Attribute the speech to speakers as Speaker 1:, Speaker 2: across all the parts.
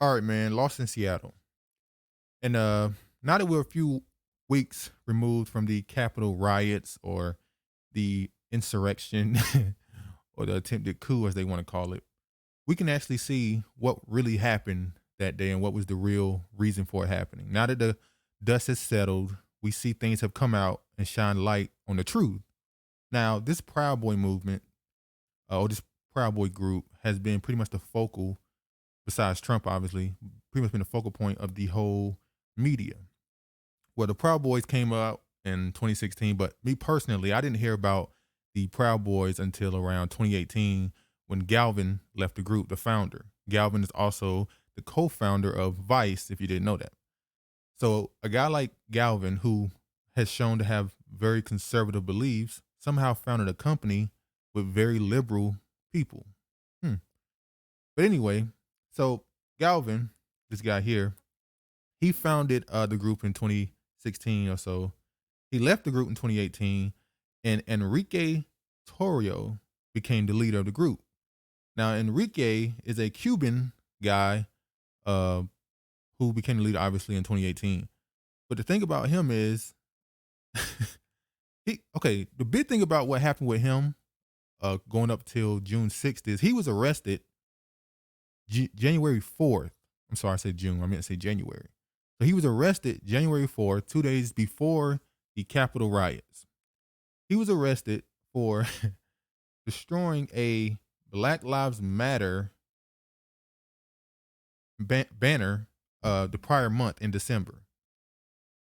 Speaker 1: All right, man. Lost in Seattle. And now that we're a few weeks removed from the Capitol riots or the insurrection or the attempted coup, as they want to call it, we can actually see what really happened that day and what was the real reason for it happening. Now that the dust has settled, we see things have come out and shine light on the truth. Now, this Proud Boy movement, or this Proud Boy group, has been pretty much the focal, besides Trump, obviously, pretty much been the focal point of the whole media. Well, the Proud Boys came out in 2016, but me personally, I didn't hear about the Proud Boys until around 2018 when Galvin left the group, the founder. Galvin is also the co-founder of Vice, if you didn't know that. So a guy like Galvin, who has shown to have very conservative beliefs, somehow founded a company with very liberal people. Hmm. But anyway, so Galvin, this guy here, he founded the group in 2016 or so. He left the group in 2018, and Enrique Torrio became the leader of the group. Now, Enrique is a Cuban guy uh, who became the leader, obviously, in 2018. But the thing about him is, the big thing about what happened with him going up till June 6th is he was arrested January 4th. I'm sorry, I said June. I meant to say January. So he was arrested January 4th, 2 days before the Capitol riots. He was arrested for destroying a Black Lives Matter banner the prior month in December.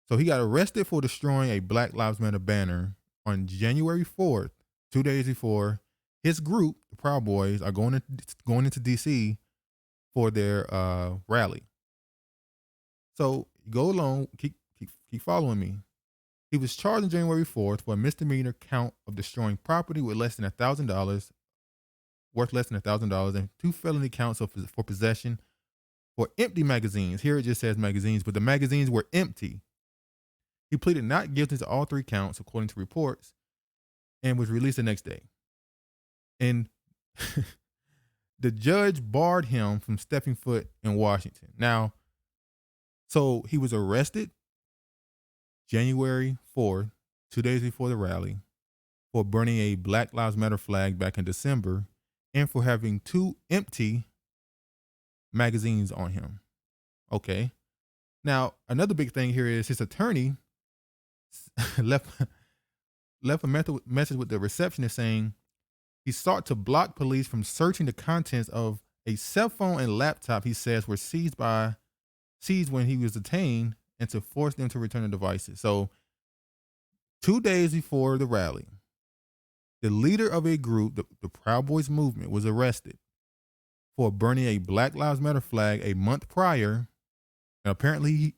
Speaker 1: So he got arrested for destroying a Black Lives Matter banner on January 4th, 2 days before his group, the Proud Boys, are going into DC for their rally. So go along, keep following me. He was charged on January 4th for a misdemeanor count of destroying property with less than $1,000, worth less than $1,000, and two felony counts for possession for empty magazines. Here it just says magazines, but the magazines were empty. He pleaded not guilty to all three counts, according to reports, and was released the next day. And the judge barred him from stepping foot in Washington. Now, so he was arrested January 4th, 2 days before the rally, for burning a Black Lives Matter flag back in December and for having two empty magazines on him. Okay. Now, another big thing here is his attorney left a message with the receptionist saying he sought to block police from searching the contents of a cell phone and laptop he says were seized when he was detained, and to force them to return the devices. So 2 days before the rally, the leader of a group, the Proud Boys movement, was arrested for burning a Black Lives Matter flag a month prior. And apparently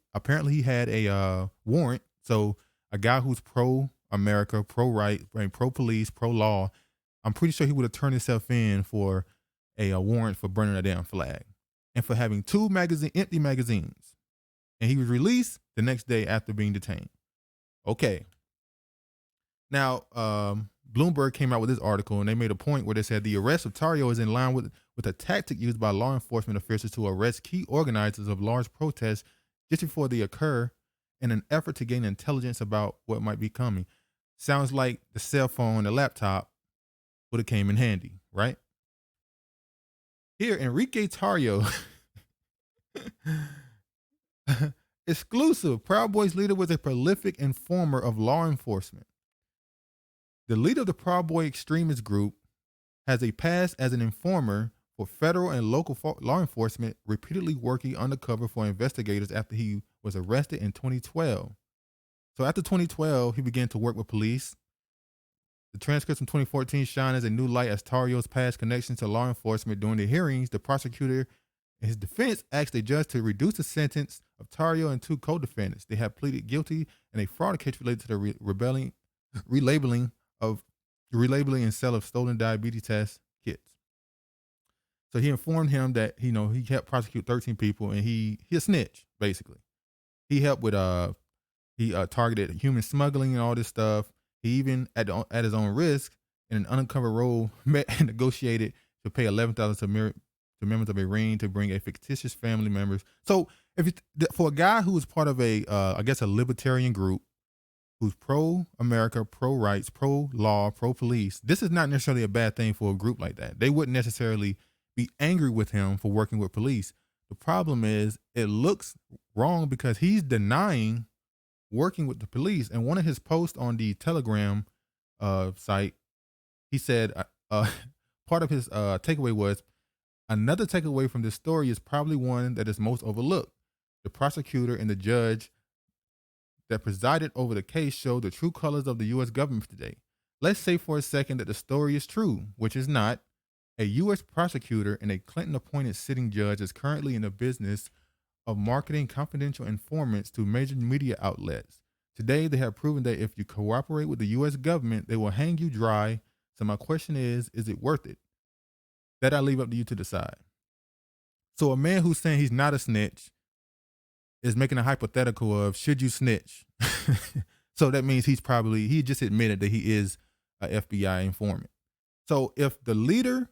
Speaker 1: he had a warrant. So a guy who's pro America, pro right, pro police, pro law, I'm pretty sure he would have turned himself in for a warrant for burning a damn flag and for having two empty magazines. And he was released the next day after being detained. Okay. Now, Bloomberg came out with this article, and they made a point where they said the arrest of Tario is in line with a tactic used by law enforcement officials to arrest key organizers of large protests just before they occur in an effort to gain intelligence about what might be coming. Sounds like the cell phone, the laptop would have came in handy, right? Here, Enrique Tario, exclusive. Proud Boys leader was a prolific informer of law enforcement. The leader of the Proud Boy extremist group has a past as an informer for federal and local law enforcement, repeatedly working undercover for investigators after he was arrested in 2012. So after 2012, he began to work with police. The transcripts from 2014 shine as a new light as Tario's past connections to law enforcement. During the hearings, the prosecutor and his defense asked a judge to reduce the sentence of Tario and two co-defendants. They have pleaded guilty in a fraud case related to the relabeling and sale of stolen diabetes test kits. So he informed him that he helped prosecute 13 people, and he a snitch basically. He helped with he targeted human smuggling and all this stuff. He even at his own risk in an undercover role met and negotiated to pay $11,000 to members of a ring to bring a fictitious family members. So if you, for a guy who is part of a, I guess a libertarian group who's pro America, pro rights, pro law, pro police, this is not necessarily a bad thing for a group like that. They wouldn't necessarily be angry with him for working with police. The problem is it looks wrong because he's denying working with the police. And one of his posts on the Telegram site, he said part of his takeaway was, another takeaway from this story is probably one that is most overlooked. The prosecutor and the judge that presided over the case showed the true colors of the U.S. government today. Let's say for a second that the story is true, which is not. A U.S. prosecutor and a Clinton-appointed sitting judge is currently in the business of marketing confidential informants to major media outlets. Today, they have proven that if you cooperate with the U.S. government, they will hang you dry. So my question is it worth it? That I leave up to you to decide. So a man who's saying he's not a snitch is making a hypothetical of, should you snitch? So that means he just admitted that he is a FBI informant. So if the leader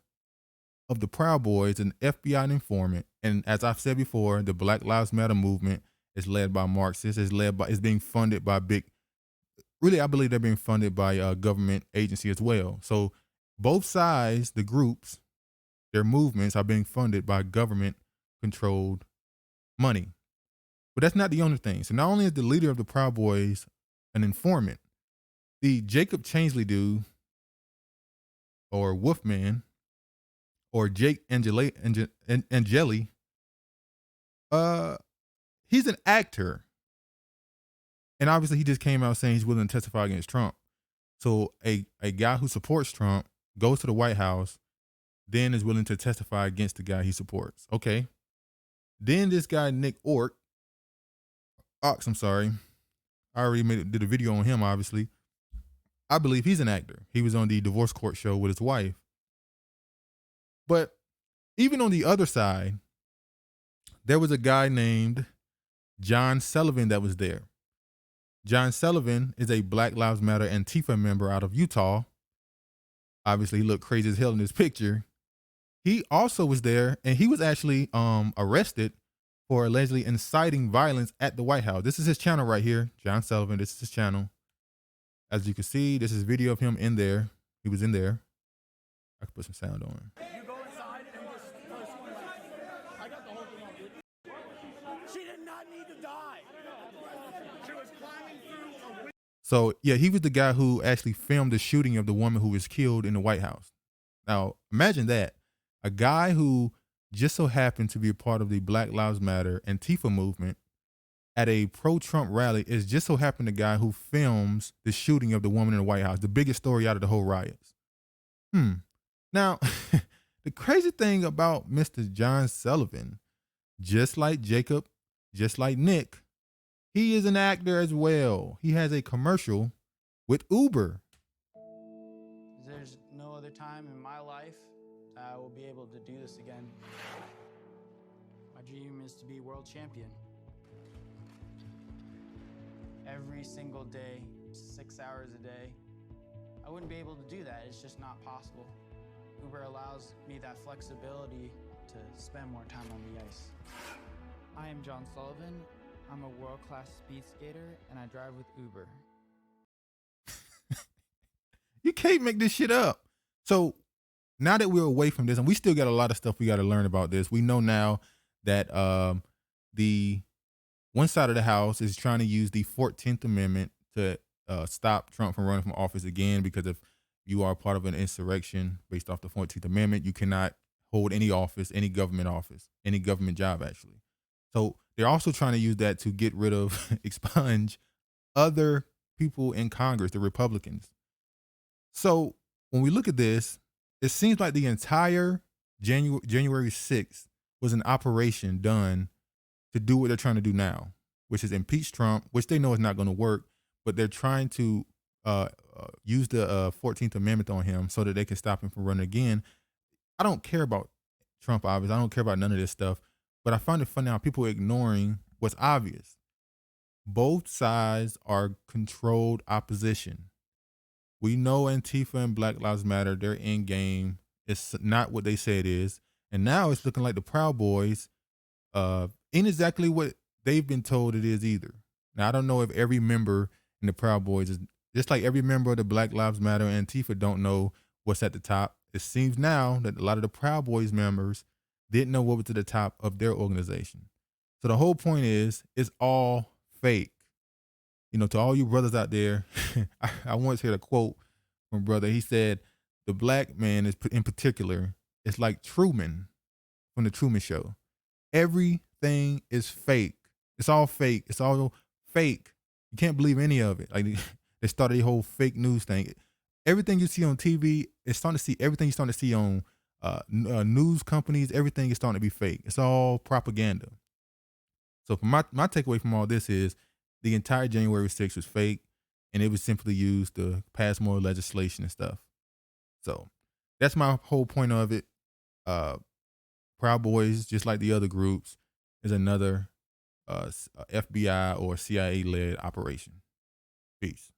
Speaker 1: of the Proud Boys, an FBI informant, and as I've said before, the Black Lives Matter movement is led by Marxists, is being funded by I believe they're being funded by a government agency as well. So both sides, the groups, their movements are being funded by government controlled money. But that's not the only thing. So not only is the leader of the Proud Boys an informant, the Jacob Chansley dude, or Wolfman, or Jake Angeli, he's an actor. And obviously he just came out saying he's willing to testify against Trump. So a guy who supports Trump goes to the White House, then is willing to testify against the guy he supports. Okay. Then this guy, Nick Ox, I'm sorry. I already did a video on him, obviously. I believe he's an actor. He was on the divorce court show with his wife. But even on the other side, there was a guy named John Sullivan that was there. John Sullivan is a Black Lives Matter Antifa member out of Utah. Obviously, he looked crazy as hell in this picture. He also was there, and he was actually arrested for allegedly inciting violence at the White House. This is his channel right here, John Sullivan. This is his channel. As you can see, this is video of him in there. He was in there. I could put some sound on. You go inside and just I got the whole thing on, dude. She did not need to die. She was climbing through a window. So yeah, he was the guy who actually filmed the shooting of the woman who was killed in the White House. Now imagine that. A guy who just so happened to be a part of the Black Lives Matter Antifa movement at a pro-Trump rally is just so happened the guy who films the shooting of the woman in the White House, the biggest story out of the whole riots. Now, the crazy thing about Mr. John Sullivan, just like Jacob, just like Nick, he is an actor as well. He has a commercial with Uber.
Speaker 2: There's no other time in my life that I will be able to do this again. My dream is to be world champion. Every single day, 6 hours a day. I wouldn't be able to do that. It's just not possible. Uber allows me that flexibility to spend more time on the ice. I am John Sullivan. I'm a world-class speed skater, and I drive with Uber.
Speaker 1: You can't make this shit up. So now that we're away from this, and we still got a lot of stuff we got to learn about this, we know now that the one side of the House is trying to use the 14th Amendment to stop Trump from running from office again, because if you are part of an insurrection based off the 14th Amendment, you cannot hold any office, any government job, actually. So they're also trying to use that to get rid of, expunge other people in Congress, the Republicans. So when we look at this, it seems like the entire January 6th was an operation done to do what they're trying to do now, which is impeach Trump, which they know is not going to work, but they're trying to use the 14th Amendment on him so that they can stop him from running again. I don't care about Trump, obviously. I don't care about none of this stuff, but I find it funny how people are ignoring what's obvious. Both sides are controlled opposition. We know Antifa and Black Lives Matter, their end game is not what they say it is. And now it's looking like the Proud Boys ain't exactly what they've been told it is either. Now I don't know if every member in the Proud Boys is just like every member of the Black Lives Matter and Antifa don't know what's at the top. It seems now that a lot of the Proud Boys members didn't know what was at the top of their organization. So the whole point is, it's all fake. You know, to all you brothers out there, I once heard a quote from a brother. He said, "The black man is in particular, it's like Truman from the Truman Show. Everything is fake. It's all fake. It's all fake. You can't believe any of it. Like they started a whole fake news thing. Everything you see on TV, it's starting to see everything you're starting to see on news companies. Everything is starting to be fake. It's all propaganda. So for my takeaway from all this is the entire January 6th was fake, and it was simply used to pass more legislation and stuff. So that's my whole point of it. Uh, Proud Boys, just like the other groups, is another FBI or CIA led operation. Peace.